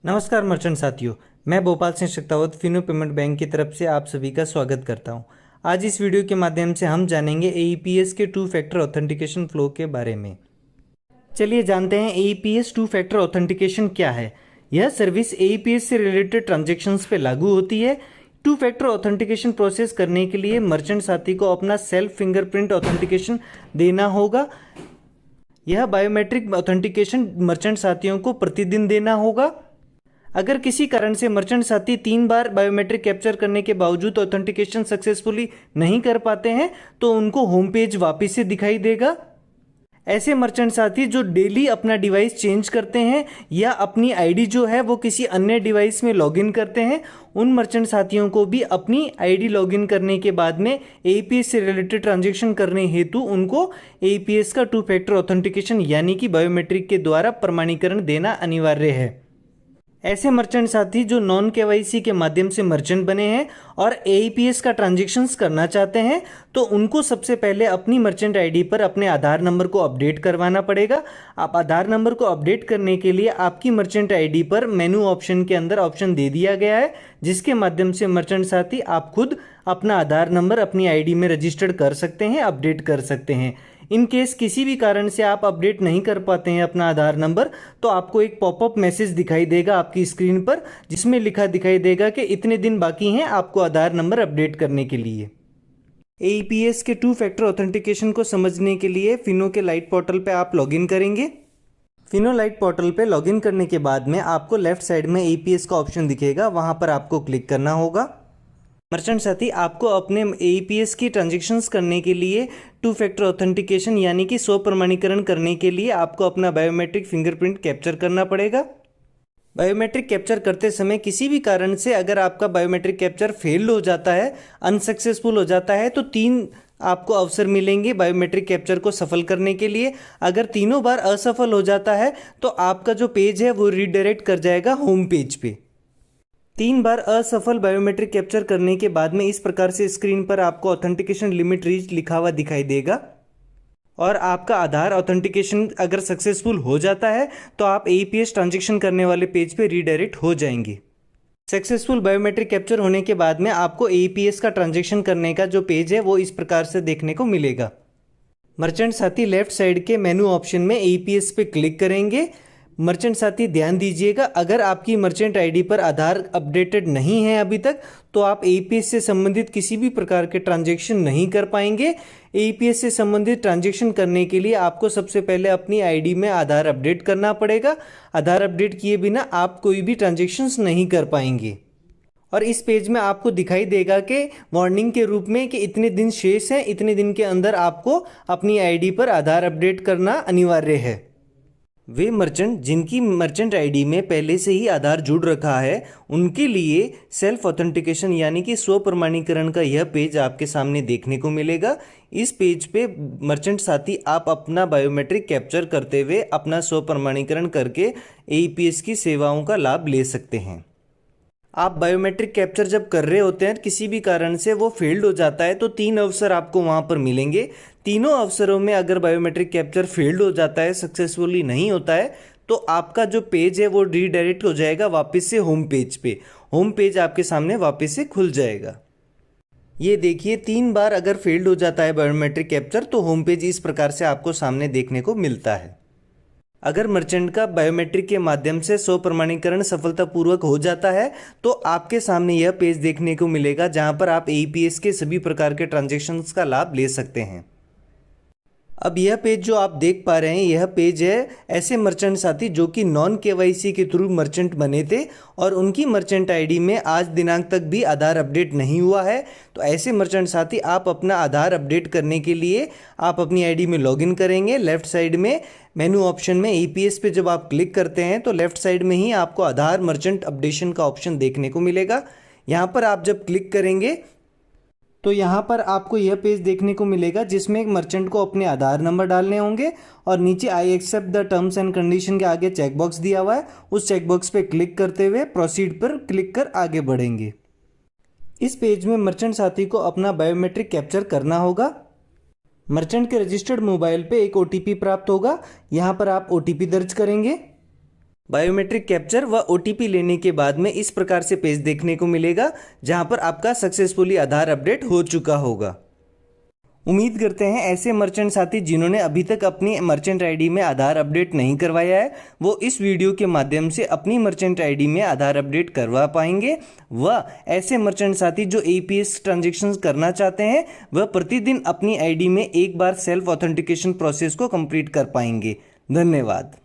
नमस्कार मर्चेंट साथियों, मैं भोपाल सिंह शक्तावत फिनो पेमेंट बैंक की तरफ से आप सभी का स्वागत करता हूं। आज इस वीडियो के माध्यम से हम जानेंगे एईपीएस के टू फैक्टर ऑथेंटिकेशन फ्लो के बारे में। चलिए जानते हैं एईपीएस टू फैक्टर ऑथेंटिकेशन क्या है। यह सर्विस एईपीएस से रिलेटेड ट्रांजैक्शंस पे लागू होती है। टू फैक्टर ऑथेंटिकेशन प्रोसेस करने के लिए मर्चेंट साथी को अपना सेल्फ फिंगरप्रिंट ऑथेंटिकेशन देना होगा। यह बायोमेट्रिक ऑथेंटिकेशन मर्चेंट साथियों को प्रतिदिन देना होगा। अगर किसी कारण से मर्चेंट साथी 3 बार बायोमेट्रिक कैप्चर करने के बावजूद ऑथेंटिकेशन सक्सेसफुली नहीं कर पाते हैं तो उनको होम पेज वापस से दिखाई देगा। ऐसे मर्चेंट साथी जो डेली अपना डिवाइस चेंज करते हैं या अपनी आईडी जो है वो किसी अन्य डिवाइस में लॉगिन करते हैं, उन मर्चेंट साथियों को भी अपनी आईडी लॉगिन करने के बाद में एईपीएस से रिलेटेड ट्रांजैक्शन करने हेतु उनको एईपीएस का टू फैक्टर ऑथेंटिकेशन यानी कि बायोमेट्रिक के द्वारा प्रमाणीकरण देना अनिवार्य है। ऐसे मर्चेंट साथी जो नॉन केवाईसी के माध्यम से मर्चेंट बने हैं और एईपीएस का ट्रांजैक्शंस करना चाहते हैं तो उनको सबसे पहले अपनी मर्चेंट आईडी पर अपने आधार नंबर को अपडेट करवाना पड़ेगा। आप आधार नंबर को अपडेट करने के लिए आपकी मर्चेंट आईडी पर मेनू ऑप्शन के अंदर ऑप्शन दे दिया गया है, जिसके माध्यम से मर्चेंट साथी आप खुद अपना आधार नंबर अपनी आईडी में रजिस्टर्ड कर सकते हैं, अपडेट कर सकते हैं। इन केस किसी भी कारण से आप अपडेट नहीं कर पाते हैं अपना आधार नंबर तो आपको एक पॉपअप मैसेज दिखाई देगा आपकी स्क्रीन पर, जिसमें लिखा दिखाई देगा कि इतने दिन बाकी हैं आपको आधार नंबर अपडेट करने के लिए। एईपीएस के टू फैक्टर ऑथेंटिकेशन को समझने के लिए फिनो के लाइट पोर्टल पे आप लॉगिन करेंगे। फिनो लाइट पोर्टल पे लॉगिन करने के बाद में आपको लेफ्ट साइड में एईपीएस का ऑप्शन दिखेगा, वहां पर आपको क्लिक करना होगा। मर्चेंट साथी आपको अपने एईपीएस की ट्रांजैक्शंस करने के लिए टू फैक्टर ऑथेंटिकेशन यानी कि स्व प्रमाणीकरण करने के लिए आपको अपना बायोमेट्रिक फिंगरप्रिंट कैप्चर करना पड़ेगा। बायोमेट्रिक कैप्चर करते समय किसी भी कारण से अगर आपका बायोमेट्रिक कैप्चर फेल हो जाता है, अनसक्सेसफुल हो जाता है तो 3 आपको अवसर मिलेंगे बायोमेट्रिक कैप्चर को सफल करने के लिए। अगर तीनों बार असफल हो जाता है तो आपका जो पेज है वो रीडायरेक्ट कर जाएगा होम पेज पे। 3 बार असफल बायोमेट्रिक कैप्चर करने के बाद में इस प्रकार से स्क्रीन पर आपको ऑथेंटिकेशन लिमिट रीच लिखा हुआ दिखाई देगा और आपका आधार ऑथेंटिकेशन अगर सक्सेसफुल हो जाता है तो आप एईपीएस ट्रांजैक्शन करने वाले पेज पे रीडायरेक्ट हो जाएंगे। सक्सेसफुल बायोमेट्रिक कैप्चर होने के बाद में आपको एईपीएस का ट्रांजैक्शन करने का जो पेज है वो इस प्रकार से देखने को मिलेगा। मर्चेंट साथी लेफ्ट साइड के मेनू ऑप्शन में एईपीएस पे क्लिक करेंगे। मर्चेंट साथी ध्यान दीजिएगा, अगर आपकी मर्चेंट आईडी पर आधार अपडेटेड नहीं है अभी तक तो आप एईपीएस से संबंधित किसी भी प्रकार के ट्रांजैक्शन नहीं कर पाएंगे। एईपीएस से संबंधित ट्रांजैक्शन करने के लिए आपको सबसे पहले अपनी आईडी में आधार अपडेट करना पड़ेगा। आधार अपडेट किए बिना आप कोई भी ट्रांजैक्शंस नहीं कर पाएंगे और इस पेज में आपको दिखाई देगा कि वार्निंग के रूप में कि इतने दिन शेष हैं, इतने दिन के अंदर आपको अपनी आईडी पर आधार अपडेट करना अनिवार्य है। वे मर्चेंट जिनकी मर्चेंट आईडी में पहले से ही आधार जुड़ रखा है उनके लिए सेल्फ ऑथेंटिकेशन यानी कि स्व प्रमाणीकरण का यह पेज आपके सामने देखने को मिलेगा। इस पेज पे मर्चेंट साथी आप अपना बायोमेट्रिक कैप्चर करते हुए अपना स्व प्रमाणीकरण करके एईपीएस की सेवाओं का लाभ ले सकते हैं। आप बायोमेट्रिक कैप्चर जब कर रहे होते हैं किसी भी कारण से वो फेल्ड हो जाता है तो 3 अवसर आपको वहां पर मिलेंगे। तीनों अवसरों में अगर बायोमेट्रिक कैप्चर फेल्ड हो जाता है, सक्सेसफुली नहीं होता है तो आपका जो पेज है वो रीडायरेक्ट हो जाएगा वापस से होम पेज पे। होम पेज आपके सामने वापस से खुल जाएगा। ये देखिए 3 बार अगर फेल्ड हो जाता है बायोमेट्रिक कैप्चर तो होम पेज इस प्रकार से आपको सामने देखने को मिलता है। अगर मर्चेंट का बायोमेट्रिक के माध्यम से स्व प्रमाणीकरण सफलतापूर्वक हो जाता है तो आपके सामने यह पेज देखने को मिलेगा जहां पर आप एईपीएस के सभी प्रकार के ट्रांजैक्शंस का लाभ ले सकते हैं। अब यह पेज जो आप देख पा रहे हैं यह पेज है ऐसे मर्चेंट साथी जो कि नॉन केवाईसी के थ्रू मर्चेंट बने थे और उनकी मर्चेंट आईडी में आज दिनांक तक भी आधार अपडेट नहीं हुआ है। तो ऐसे मर्चेंट साथी आप अपना आधार अपडेट करने के लिए आप अपनी आईडी में लॉगिन करेंगे। लेफ्ट साइड में मेनू ऑप्शन में एईपीएस पे जब आप क्लिक करते हैं तो लेफ्ट साइड में ही आपको आधार मर्चेंट अपडेशन का ऑप्शन देखने को मिलेगा। यहाँ पर आप जब क्लिक करेंगे तो यहाँ पर आपको यह पेज देखने को मिलेगा जिसमें एक मर्चेंट को अपने आधार नंबर डालने होंगे और नीचे I accept the terms and condition के आगे चेकबॉक्स दिया हुआ है, उस चेकबॉक्स पे क्लिक करते हुए प्रोसीड पर क्लिक कर आगे बढ़ेंगे। इस पेज में मर्चेंट साथी को अपना बायोमेट्रिक कैप्चर करना होगा। मर्चेंट के रजिस्टर्ड मोबाइल पे एक ओटीपी प्राप्त होगा, यहाँ पर आप ओटीपी दर्ज करेंगे। बायोमेट्रिक कैप्चर व OTP लेने के बाद में इस प्रकार से पेज देखने को मिलेगा, जहां पर आपका सक्सेसफुली आधार अपडेट हो चुका होगा। उम्मीद करते हैं ऐसे मर्चेंट साथी जिन्होंने अभी तक अपनी मर्चेंट आईडी में आधार अपडेट नहीं करवाया है, वो इस वीडियो के माध्यम से अपनी मर्चेंट आईडी में आधार अपडेट करवा पाएंगे। व ऐसे मर्चेंट साथी जो APS ट्रांजेक्शन्स करना चाहते हैं, वह प्रतिदिन अपनी आईडी में एक बार सेल्फ ऑथेंटिकेशन प्रोसेस को कंप्लीट कर पाएंगे। धन्यवाद।